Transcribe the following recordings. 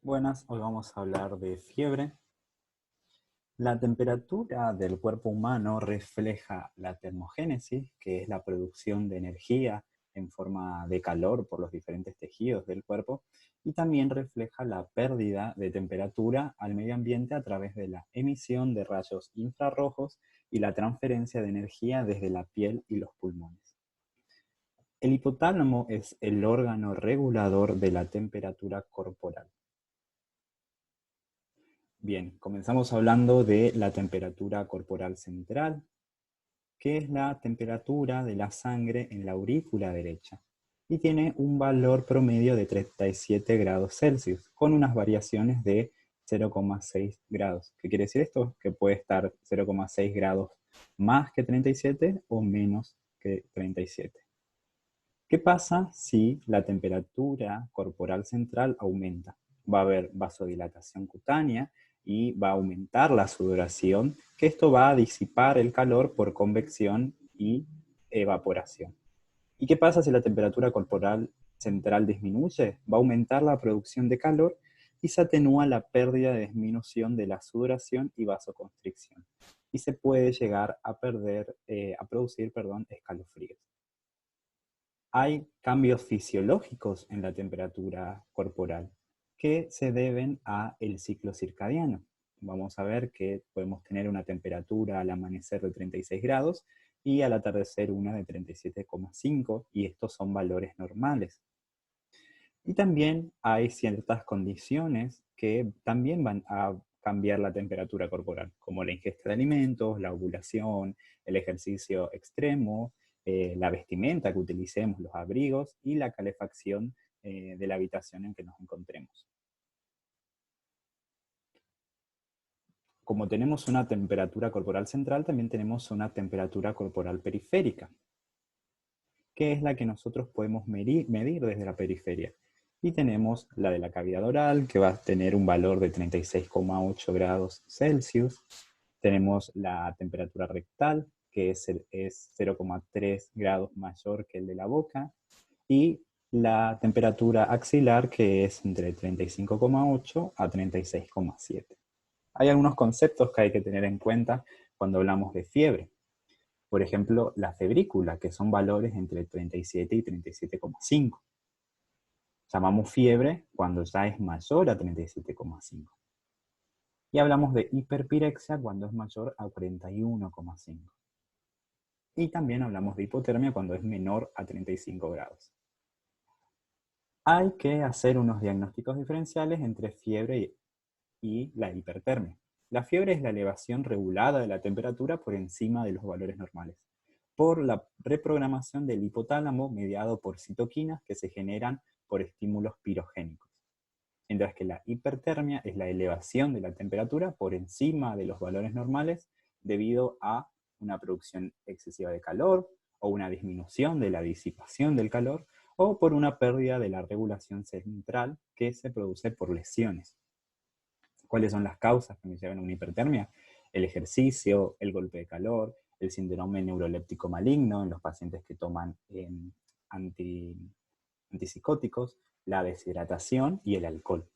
Buenas, hoy vamos a hablar de fiebre. La temperatura del cuerpo humano refleja la termogénesis, que es la producción de energía en forma de calor por los diferentes tejidos del cuerpo, y también refleja la pérdida de temperatura al medio ambiente a través de la emisión de rayos infrarrojos y la transferencia de energía desde la piel y los pulmones. El hipotálamo es el órgano regulador de la temperatura corporal. Bien, comenzamos hablando de la temperatura corporal central, que es la temperatura de la sangre en la aurícula derecha, y tiene un valor promedio de 37 grados Celsius, con unas variaciones de 0,6 grados. ¿Qué quiere decir esto? Que puede estar 0,6 grados más que 37 o menos que 37. ¿Qué pasa si la temperatura corporal central aumenta? Va a haber vasodilatación cutánea y va a aumentar la sudoración, que esto va a disipar el calor por convección y evaporación. ¿Y qué pasa si la temperatura corporal central disminuye? Va a aumentar la producción de calor y se atenúa la pérdida de disminución de la sudoración y vasoconstricción. Y se puede llegar a producir escalofríos. Hay cambios fisiológicos en la temperatura corporal que se deben a el ciclo circadiano. Vamos a ver que podemos tener una temperatura al amanecer de 36 grados y al atardecer una de 37,5, y estos son valores normales. Y también hay ciertas condiciones que también van a cambiar la temperatura corporal, como la ingesta de alimentos, la ovulación, el ejercicio extremo, la vestimenta que utilicemos, los abrigos y la calefacción de la habitación en que nos encontremos. Como tenemos una temperatura corporal central, también tenemos una temperatura corporal periférica, que es la que nosotros podemos medir desde la periferia. Y tenemos la de la cavidad oral, que va a tener un valor de 36,8 grados Celsius. Tenemos la temperatura rectal, que es 0,3 grados mayor que el de la boca. Y la temperatura axilar, que es entre 35,8 a 36,7. Hay algunos conceptos que hay que tener en cuenta cuando hablamos de fiebre. Por ejemplo, la febrícula, que son valores entre 37 y 37,5. Llamamos fiebre cuando ya es mayor a 37,5. Y hablamos de hiperpirexia cuando es mayor a 41,5. Y también hablamos de hipotermia cuando es menor a 35 grados. Hay que hacer unos diagnósticos diferenciales entre fiebre y la hipertermia. La fiebre es la elevación regulada de la temperatura por encima de los valores normales, por la reprogramación del hipotálamo mediado por citoquinas que se generan por estímulos pirogénicos. Mientras que la hipertermia es la elevación de la temperatura por encima de los valores normales debido a una producción excesiva de calor o una disminución de la disipación del calor o por una pérdida de la regulación central que se produce por lesiones. ¿Cuáles son las causas que me llevan a una hipertermia? El ejercicio, el golpe de calor, el síndrome neuroléptico maligno en los pacientes que toman antipsicóticos, la deshidratación y el alcohol.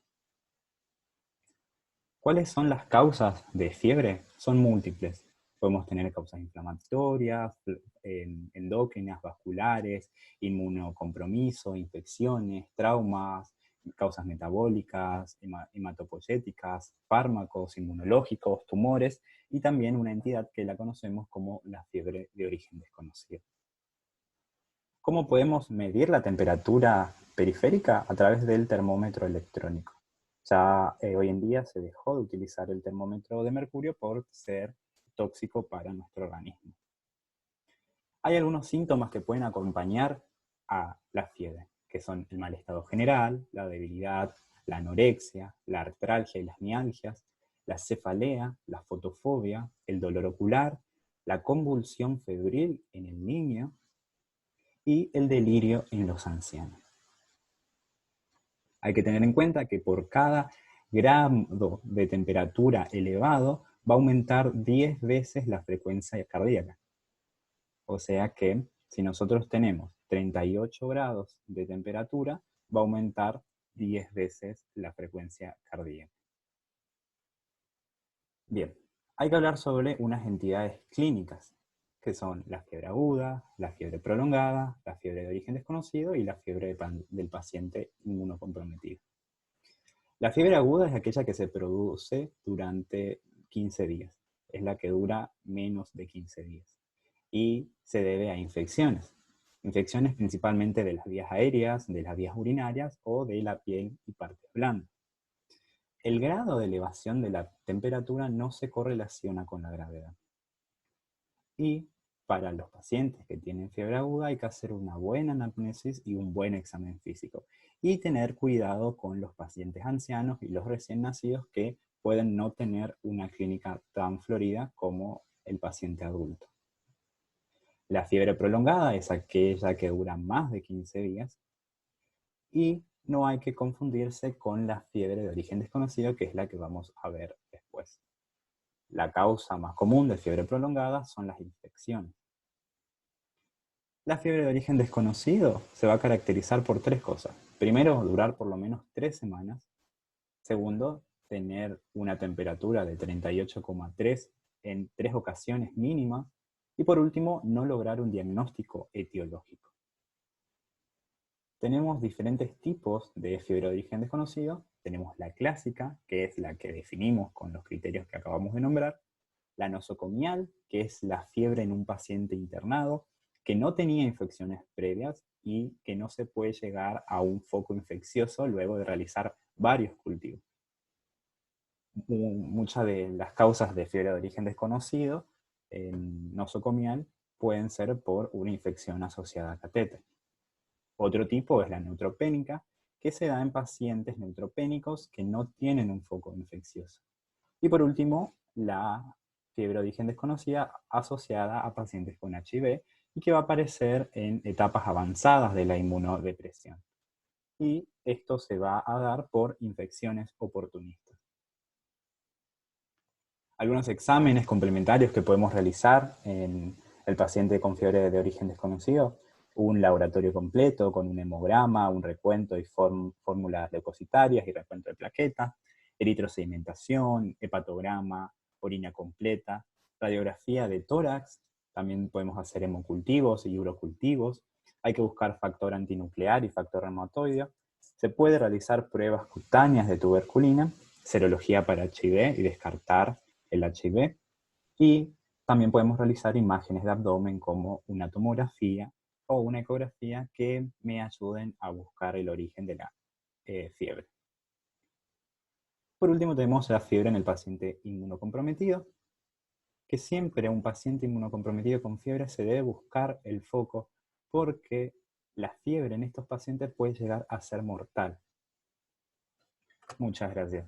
¿Cuáles son las causas de fiebre? Son múltiples. Podemos tener causas inflamatorias, endócrinas, vasculares, inmunocompromiso, infecciones, traumas, causas metabólicas, hematopoyéticas, fármacos inmunológicos, tumores y también una entidad que la conocemos como la fiebre de origen desconocido. ¿Cómo podemos medir la temperatura periférica? A través del termómetro electrónico. Ya hoy en día se dejó de utilizar el termómetro de mercurio por ser tóxico para nuestro organismo. Hay algunos síntomas que pueden acompañar a la fiebre, que son el mal estado general, la debilidad, la anorexia, la artralgia y las mialgias, la cefalea, la fotofobia, el dolor ocular, la convulsión febril en el niño y el delirio en los ancianos. Hay que tener en cuenta que por cada grado de temperatura elevado va a aumentar 10 veces la frecuencia cardíaca. O sea que si nosotros tenemos 38 grados de temperatura, va a aumentar 10 veces la frecuencia cardíaca. Bien, hay que hablar sobre unas entidades clínicas, que son la fiebre aguda, la fiebre prolongada, la fiebre de origen desconocido y la fiebre del paciente inmunocomprometido. La fiebre aguda es aquella que se produce durante 15 días. Es la que dura menos de 15 días. Y se debe a infecciones. Infecciones principalmente de las vías aéreas, de las vías urinarias o de la piel y partes blandas. El grado de elevación de la temperatura no se correlaciona con la gravedad. Y para los pacientes que tienen fiebre aguda hay que hacer una buena anamnesis y un buen examen físico. Y tener cuidado con los pacientes ancianos y los recién nacidos que pueden no tener una clínica tan florida como el paciente adulto. La fiebre prolongada es aquella que dura más de 15 días y no hay que confundirse con la fiebre de origen desconocido, que es la que vamos a ver después. La causa más común de fiebre prolongada son las infecciones. La fiebre de origen desconocido se va a caracterizar por 3 cosas. Primero, durar por lo menos 3 semanas. Segundo, tener una temperatura de 38,3 en 3 ocasiones mínimas. Y por último, no lograr un diagnóstico etiológico. Tenemos diferentes tipos de fiebre de origen desconocido. Tenemos la clásica, que es la que definimos con los criterios que acabamos de nombrar. La nosocomial, que es la fiebre en un paciente internado, que no tenía infecciones previas y que no se puede llegar a un foco infeccioso luego de realizar varios cultivos. Muchas de las causas de fiebre de origen desconocido nosocomial pueden ser por una infección asociada a catéter. Otro tipo es la neutropénica, que se da en pacientes neutropénicos que no tienen un foco infeccioso. Y por último, la fiebre de origen desconocida asociada a pacientes con HIV y que va a aparecer en etapas avanzadas de la inmunodepresión. Y esto se va a dar por infecciones oportunistas. Algunos exámenes complementarios que podemos realizar en el paciente con fiebre de origen desconocido: un laboratorio completo con un hemograma, un recuento y fórmulas leucocitarias y recuento de plaquetas, eritrosedimentación, hepatograma, orina completa, radiografía de tórax, también podemos hacer hemocultivos y urocultivos. Hay que buscar factor antinuclear y factor reumatoide. Se puede realizar pruebas cutáneas de tuberculina, serología para HIV y descartar el HIV. Y también podemos realizar imágenes de abdomen como una tomografía o una ecografía que me ayuden a buscar el origen de la fiebre. Por último, tenemos la fiebre en el paciente inmunocomprometido, que siempre un paciente inmunocomprometido con fiebre se debe buscar el foco porque la fiebre en estos pacientes puede llegar a ser mortal. Muchas gracias.